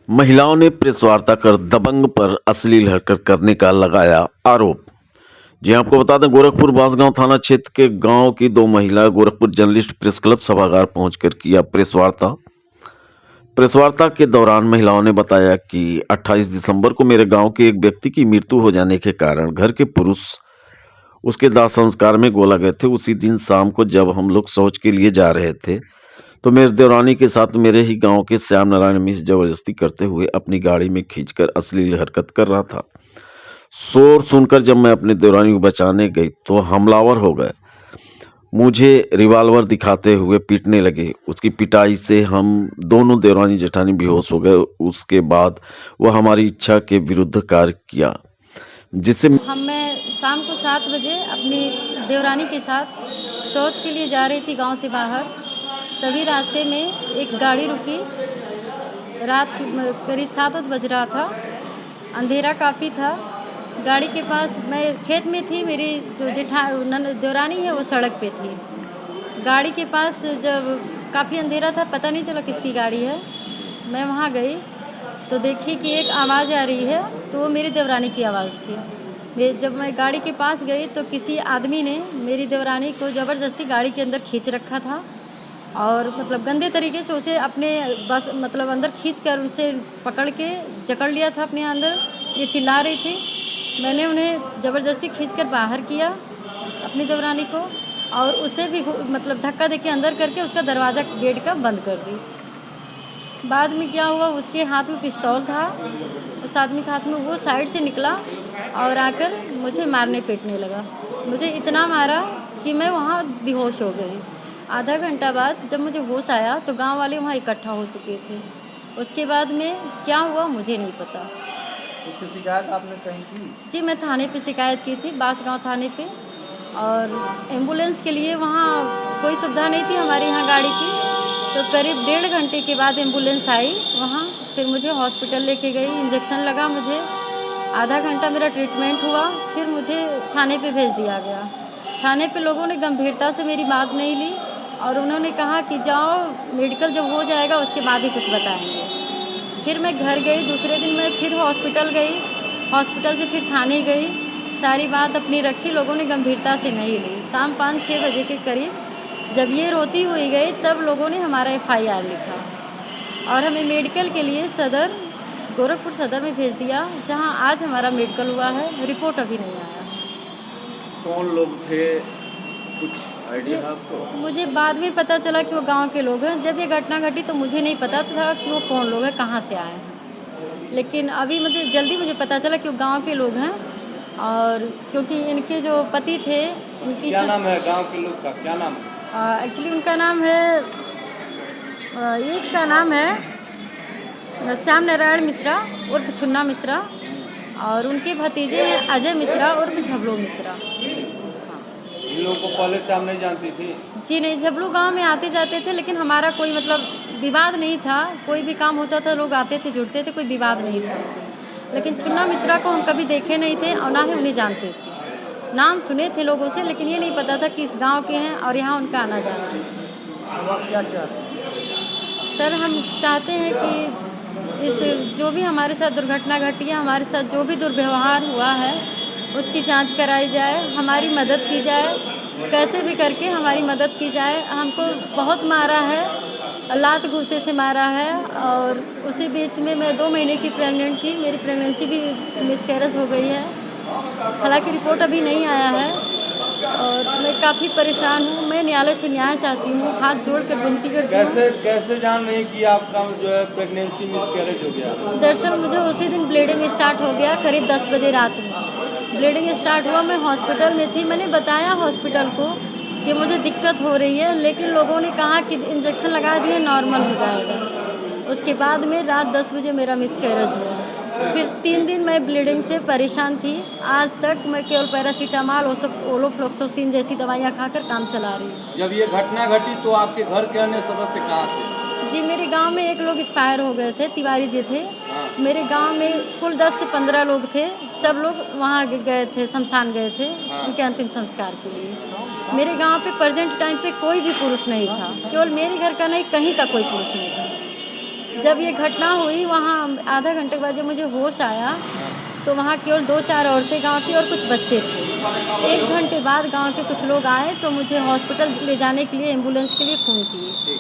महिलाओं ने प्रेस वार्ता कर दबंग पर अश्लील हरकत करने का लगाया आरोप। जी आपको बता दें, गोरखपुर बांसगांव थाना क्षेत्र के गांव की दो महिला गोरखपुर जर्नलिस्ट प्रेस क्लब सभागार पहुंचकर किया प्रेस वार्ता। प्रेस वार्ता के दौरान महिलाओं ने बताया कि 28 दिसंबर को मेरे गांव के एक व्यक्ति की मृत्यु हो जाने के कारण घर के पुरुष उसके दाह संस्कार में गोला गए थे। उसी दिन शाम को जब हम लोग शौच के लिए जा रहे थे तो मेरे देवरानी के साथ मेरे ही गांव के श्याम नारायण मिश्र जबरदस्ती करते हुए अपनी गाड़ी में खींचकर अश्लील हरकत कर रहा था। शोर सुनकर जब मैं अपने देवरानी को बचाने गई तो हमलावर हो गए, मुझे रिवाल्वर दिखाते हुए पीटने लगे। उसकी पिटाई से हम दोनों देवरानी जेठानी बेहोश हो गए। उसके बाद वह हमारी इच्छा के विरुद्ध कार्य किया, जिससे मैं शाम को 7 बजे अपनी देवरानी के साथ शौच के लिए जा रही थी गांव से बाहर। तभी रास्ते में एक गाड़ी रुकी। रात करीब 7 बज रहा था, अंधेरा काफ़ी था। गाड़ी के पास मैं खेत में थी, मेरी जो देवरानी है वो सड़क पे थी। गाड़ी के पास जब काफ़ी अंधेरा था, पता नहीं चला किसकी गाड़ी है। मैं वहाँ गई तो देखी कि एक आवाज़ आ रही है, तो वो मेरी देवरानी की आवाज़ थी। जब मैं गाड़ी के पास गई तो किसी आदमी ने मेरी देवरानी को ज़बरदस्ती गाड़ी के अंदर खींच रखा था और मतलब गंदे तरीके से उसे अपने बस मतलब अंदर खींच कर उसे पकड़ के जकड़ लिया था अपने अंदर। ये चिल्ला रही थी। मैंने उन्हें ज़बरदस्ती खींचकर बाहर किया अपनी देवरानी को, और उसे भी मतलब धक्का देके अंदर करके उसका दरवाज़ा गेट का बंद कर दी। बाद में क्या हुआ, उसके हाथ में पिस्तौल था, उस आदमी के हाथ में, वो साइड से निकला और आकर मुझे मारने पीटने लगा। मुझे इतना मारा कि मैं वहाँ बेहोश हो गई। आधा घंटा बाद जब मुझे होश आया तो गांव वाले वहाँ इकट्ठा हो चुके थे। उसके बाद में क्या हुआ मुझे नहीं पता। इसकी शिकायत आपने कहीं की? जी, मैं थाने पे शिकायत की थी, बांसगांव थाने पे। और एम्बुलेंस के लिए वहाँ कोई सुविधा नहीं थी हमारे यहाँ गाड़ी की। तो करीब 1.5 घंटे के बाद एम्बुलेंस आई वहाँ, फिर मुझे हॉस्पिटल लेके गई, इंजेक्शन लगा मुझे। आधा घंटा मेरा ट्रीटमेंट हुआ, फिर मुझे थाने पे भेज दिया गया। थाने पे लोगों ने गंभीरता से मेरी बात नहीं ली और उन्होंने कहा कि जाओ, मेडिकल जब हो जाएगा उसके बाद ही कुछ बताएंगे। फिर मैं घर गई, दूसरे दिन मैं फिर हॉस्पिटल गई, हॉस्पिटल से फिर थाने गई, सारी बात अपनी रखी। लोगों ने गंभीरता से नहीं ली। शाम 5-6 बजे के करीब जब ये रोती हुई गई तब लोगों ने हमारा FIR लिखा और हमें मेडिकल के लिए गोरखपुर सदर में भेज दिया, जहां आज हमारा मेडिकल हुआ है। रिपोर्ट अभी नहीं आया। कौन लोग थे, कुछ आइडिया है आपको? मुझे बाद में पता चला कि वो गांव के लोग हैं। जब ये घटना घटी तो मुझे नहीं पता था कि वो कौन लोग हैं, कहाँ से आए हैं, लेकिन अभी मुझे पता चला कि वो गांव के लोग हैं। और क्योंकि इनके जो पति थे, इनकी क्या नाम है गांव के लोग का, क्या नाम है? एक्चुअली उनका नाम है, एक का नाम है श्याम नारायण मिश्रा उर्फ छुन्ना मिश्रा, और उनके भतीजे हैं अजय मिश्रा उर्फ झबलू मिश्रा। इन लोगों को पहले से आप नहीं जानती थी? जी नहीं, झबलू गांव में आते जाते थे, लेकिन हमारा कोई मतलब विवाद नहीं था। कोई भी काम होता था लोग आते थे, जुड़ते थे, कोई विवाद नहीं था उनसे। लेकिन छुन्ना मिश्रा को हम कभी देखे नहीं थे और ना ही उन्हें जानते थे। नाम सुने थे लोगों से, लेकिन ये नहीं पता था कि इस गांव के हैं और यहाँ उनका आना जाना है। अब आप क्या चाहते हैं? सर, हम चाहते हैं कि इस जो भी हमारे साथ दुर्घटना घटी है, हमारे साथ जो भी दुर्व्यवहार हुआ है, उसकी जांच कराई जाए, हमारी मदद की जाए, कैसे भी करके हमारी मदद की जाए। हमको बहुत मारा है, लात घूंसे से मारा है, और उसी बीच में मैं 2 महीने की प्रेग्नेंट थी। मेरी प्रेगनेंसी भी मिसकैरेज हो गई है। हालांकि रिपोर्ट अभी नहीं आया है और मैं काफ़ी परेशान हूँ। मैं न्यायालय से न्याय चाहती हूँ, हाथ जोड़ कर विनती करती हूँ। कैसे जान रही कि आपका जो है प्रेगनेंसी मिसकैरेज हो गया? दरअसल मुझे उसी दिन ब्लीडिंग स्टार्ट हो गया, करीब 10 बजे रात में ब्लीडिंग स्टार्ट हुआ। मैं हॉस्पिटल में थी, मैंने बताया हॉस्पिटल को कि मुझे दिक्कत हो रही है, लेकिन लोगों ने कहा कि इंजेक्शन लगा दिए, नॉर्मल हो जाएगा। उसके बाद में रात 10 बजे मेरा मिसकैरेज हुआ। फिर 3 दिन मैं ब्लीडिंग से परेशान थी। आज तक मैं केवल पैरासीटामॉल, ओलोफ्लोक्सोसिन जैसी दवाइयाँ खाकर काम चला रही हूँ। जब ये घटना घटी तो आपके घर के अन्य सदस्य कहाँ थे? जी, मेरे गांव में एक लोग एक्सपायर हो गए थे, तिवारी जी थे। हाँ। मेरे गांव में कुल 10 से 15 लोग थे, सब लोग वहाँ गए थे, शमशान गए थे। हाँ। उनके अंतिम संस्कार के लिए। मेरे गांव पे प्रेजेंट टाइम पे कोई भी पुरुष नहीं था, केवल मेरे घर का नहीं, कहीं का कोई पुरुष नहीं था। जब ये घटना हुई वहाँ आधा घंटे के बाद जब मुझे होश आया तो वहाँ केवल 2-4 औरतें गांव की और कुछ बच्चे थे। 1 घंटे बाद गांव के कुछ लोग आए तो मुझे हॉस्पिटल ले जाने के लिए, एम्बुलेंस के लिए फ़ोन किए।